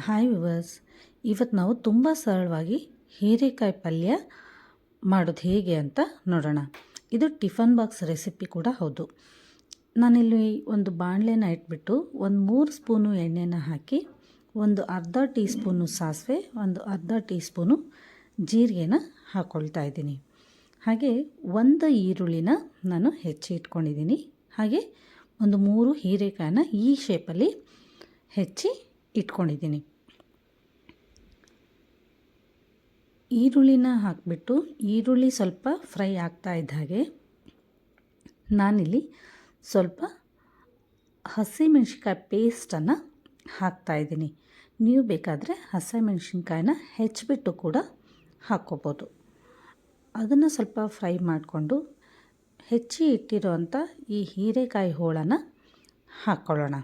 Hi viewers, ಇವತ್ತು ನಾವು ತುಂಬ ಸರಳವಾಗಿ ಹೀರೆಕಾಯಿ ಪಲ್ಯ ಮಾಡೋದು ಹೇಗೆ ಅಂತ ನೋಡೋಣ. ಇದು ಟಿಫನ್ ಬಾಕ್ಸ್ ರೆಸಿಪಿ ಕೂಡ ಹೌದು. ನಾನಿಲ್ಲಿ ಒಂದು ಬಾಣಲೆನ ಇಟ್ಬಿಟ್ಟು ಒಂದು 3 ಸ್ಪೂನು ಎಣ್ಣೆನ ಹಾಕಿ ಒಂದು ಅರ್ಧ ಟೀ ಸ್ಪೂನು ಸಾಸಿವೆ, ಒಂದು ಅರ್ಧ ಟೀ ಸ್ಪೂನು ಜೀರಿಗೆನ ಹಾಕ್ಕೊಳ್ತಾ ಇದ್ದೀನಿ. ಹಾಗೆ ಒಂದು ಈರುಳ್ಳಿನ ನಾನು ಹೆಚ್ಚಿ ಇಟ್ಕೊಂಡಿದ್ದೀನಿ. ಹಾಗೆ ಒಂದು 3 ಹೀರೆಕಾಯಿನ ಈ ಶೇಪಲ್ಲಿ ಹೆಚ್ಚಿ ಇಟ್ಕೊಂಡಿದ್ದೀನಿ. ಈರುಳ್ಳಿನ ಹಾಕಿಬಿಟ್ಟು ಈರುಳ್ಳಿ ಸ್ವಲ್ಪ ಫ್ರೈ ಆಗ್ತಾ ಇದ್ದ ಹಾಗೆ ನಾನಿಲ್ಲಿ ಸ್ವಲ್ಪ ಹಸಿಮೆಣ್ಸಿನ್ಕಾಯಿ ಪೇಸ್ಟನ್ನು ಹಾಕ್ತಾಯಿದ್ದೀನಿ. ನೀವು ಬೇಕಾದರೆ ಹಸಿಮೆಣ್ಸಿನ್ಕಾಯಿನ ಹೆಚ್ಚಿಬಿಟ್ಟು ಕೂಡ ಹಾಕ್ಕೋಬೋದು. ಅದನ್ನು ಸ್ವಲ್ಪ ಫ್ರೈ ಮಾಡಿಕೊಂಡು ಹೆಚ್ಚಿ ಇಟ್ಟಿರೋವಂಥ ಈ ಹೀರೆಕಾಯಿ ಹೋಳನ್ನು ಹಾಕ್ಕೊಳ್ಳೋಣ.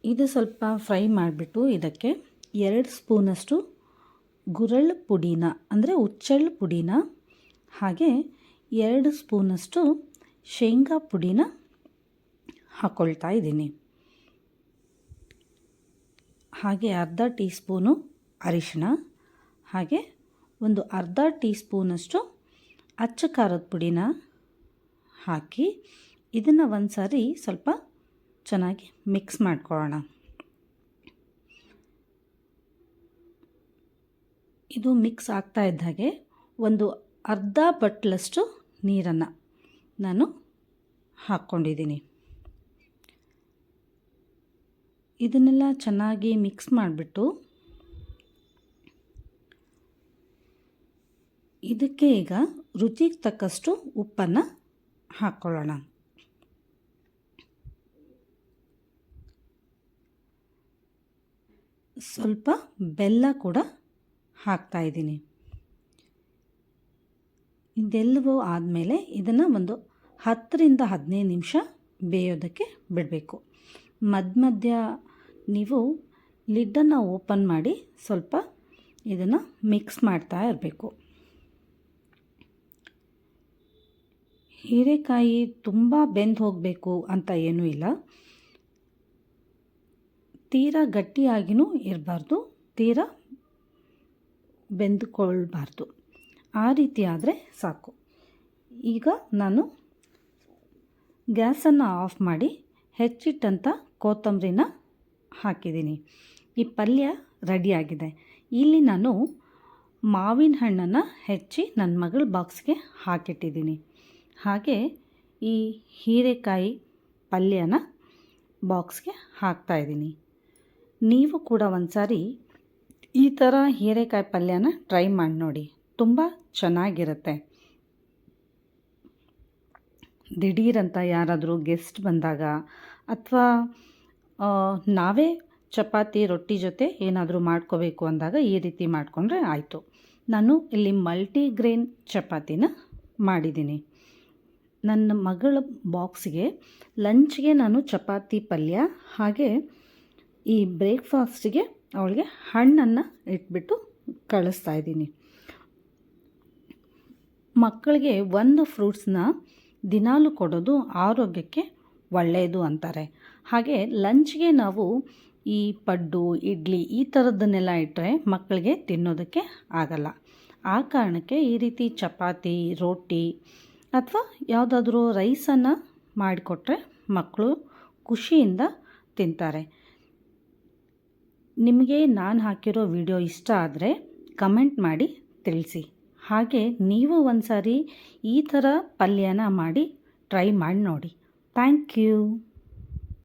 ಇದು ಸ್ವಲ್ಪ ಫ್ರೈ ಮಾಡಿಬಿಟ್ಟು ಇದಕ್ಕೆ 2 ಸ್ಪೂನಷ್ಟು ಗುರಳ್ಳು ಪುಡಿನ ಅಂದರೆ ಹುಚ್ಚೆಳ್ಳು ಪುಡಿನ, ಹಾಗೆ 2 ಸ್ಪೂನಷ್ಟು ಶೇಂಗಾ ಪುಡಿನ ಹಾಕ್ಕೊಳ್ತಾ ಇದ್ದೀನಿ. ಹಾಗೆ ಅರ್ಧ ಟೀ ಸ್ಪೂನು ಅರಿಶಿಣ, ಹಾಗೆ ಒಂದು ಅರ್ಧ ಟೀ ಸ್ಪೂನಷ್ಟು ಅಚ್ಚ ಖಾರದ ಪುಡಿನ ಹಾಕಿ ಇದನ್ನು ಒಂದು ಸಾರಿ ಸ್ವಲ್ಪ ಚೆನ್ನಾಗಿ ಮಿಕ್ಸ್ ಮಾಡ್ಕೊಳ್ಳೋಣ. ಇದು ಮಿಕ್ಸ್ ಆಗ್ತಾ ಇದ್ದ ಹಾಗೆ ಒಂದು ಅರ್ಧ ಬಟ್ಲಷ್ಟು ನೀರನ್ನು ನಾನು ಹಾಕ್ಕೊಂಡಿದ್ದೀನಿ. ಇದನ್ನೆಲ್ಲ ಚೆನ್ನಾಗಿ ಮಿಕ್ಸ್ ಮಾಡಿಬಿಟ್ಟು ಇದಕ್ಕೆ ಈಗ ರುಚಿಗೆ ತಕ್ಕಷ್ಟು ಉಪ್ಪನ್ನು ಹಾಕ್ಕೊಳ್ಳೋಣ. ಸ್ವಲ್ಪ ಬೆಲ್ಲ ಕೂಡ ಹಾಕ್ತಾಯಿದ್ದೀನಿ. ಇದೆಲ್ಲವೂ ಆದಮೇಲೆ ಇದನ್ನು ಒಂದು 10ರಿಂದ 15 ನಿಮಿಷ ಬೇಯೋದಕ್ಕೆ ಬಿಡಬೇಕು. ಮಧ್ಯ ನೀವು ಲಿಡ್ಡನ್ನು ಓಪನ್ ಮಾಡಿ ಸ್ವಲ್ಪ ಇದನ್ನು ಮಿಕ್ಸ್ ಮಾಡ್ತಾ ಇರಬೇಕು. ಹೀರೆಕಾಯಿ ತುಂಬ ಬೆಂದು ಹೋಗಬೇಕು ಅಂತ ಏನೂ ಇಲ್ಲ, ತೀರಾ ಗಟ್ಟಿಯಾಗಿಯೂ ಇರಬಾರ್ದು, ತೀರಾ ಬೆಂದುಕೊಳ್ಬಾರ್ದು. ಆ ರೀತಿ ಆದರೆ ಸಾಕು. ಈಗ ನಾನು ಗ್ಯಾಸನ್ನು ಆಫ್ ಮಾಡಿ ಹೆಚ್ಚಿಟ್ಟಂಥ ಕೊತ್ತಂಬರಿನ ಹಾಕಿದ್ದೀನಿ. ಈ ಪಲ್ಯ ರೆಡಿಯಾಗಿದೆ. ಇಲ್ಲಿ ನಾನು ಮಾವಿನ ಹಣ್ಣನ್ನು ಹೆಚ್ಚಿ ನನ್ನ ಮಗಳ ಬಾಕ್ಸ್ಗೆ ಹಾಕಿಟ್ಟಿದ್ದೀನಿ. ಹಾಗೆ ಈ ಹೀರೆಕಾಯಿ ಪಲ್ಯನ ಬಾಕ್ಸ್ಗೆ ಹಾಕ್ತಾಯಿದ್ದೀನಿ. ನೀವು ಕೂಡ ಒಂದು ಸಾರಿ ಈ ಥರ ಹೀರೆಕಾಯಿ ಪಲ್ಯನ ಟ್ರೈ ಮಾಡಿ ನೋಡಿ, ತುಂಬ ಚೆನ್ನಾಗಿರುತ್ತೆ. ದಿಢೀರಂತ ಯಾರಾದರೂ ಗೆಸ್ಟ್ ಬಂದಾಗ ಅಥವಾ ನಾವೇ ಚಪಾತಿ ರೊಟ್ಟಿ ಜೊತೆ ಏನಾದರೂ ಮಾಡ್ಕೋಬೇಕು ಅಂದಾಗ ಈ ರೀತಿ ಮಾಡಿಕೊಂಡ್ರೆ ಆಯಿತು. ನಾನು ಇಲ್ಲಿ ಮಲ್ಟಿಗ್ರೇನ್ ಚಪಾತಿನ ಮಾಡಿದ್ದೀನಿ. ನನ್ನ ಮಗಳ ಬಾಕ್ಸ್ಗೆ ಲಂಚ್ಗೆ ನಾನು ಚಪಾತಿ ಪಲ್ಯ, ಹಾಗೆ ಈ ಬ್ರೇಕ್ಫಾಸ್ಟಿಗೆ ಅವಳಿಗೆ ಹಣ್ಣನ್ನು ಇಟ್ಬಿಟ್ಟು ಕಳಿಸ್ತಾ ಇದ್ದೀನಿ. ಮಕ್ಕಳಿಗೆ ಒಂದು ಫ್ರೂಟ್ಸ್ನ ದಿನಾಲೂ ಕೊಡೋದು ಆರೋಗ್ಯಕ್ಕೆ ಒಳ್ಳೆಯದು ಅಂತಾರೆ. ಹಾಗೆ ಲಂಚ್ಗೆ ನಾವು ಈ ಪಡ್ಡು, ಇಡ್ಲಿ ಈ ಥರದ್ದನ್ನೆಲ್ಲ ಇಟ್ಟರೆ ಮಕ್ಕಳಿಗೆ ತಿನ್ನೋದಕ್ಕೆ ಆಗಲ್ಲ. ಆ ಕಾರಣಕ್ಕೆ ಈ ರೀತಿ ಚಪಾತಿ, ರೋಟಿ ಅಥವಾ ಯಾವುದಾದ್ರೂ ರೈಸನ್ನು ಮಾಡಿಕೊಟ್ರೆ ಮಕ್ಕಳು ಖುಷಿಯಿಂದ ತಿಂತಾರೆ. ನಿಮಗೆ ನಾನು ಹಾಕಿರೋ ವಿಡಿಯೋ ಇಷ್ಟ ಆದರೆ ಕಮೆಂಟ್ ಮಾಡಿ ತಿಳಿಸಿ. ಹಾಗೆ ನೀವು ಒಂದು ಸಾರಿ ಈ ಥರ ಪಲ್ಯನ ಮಾಡಿ ಟ್ರೈ ಮಾಡಿ ನೋಡಿ. Thank you.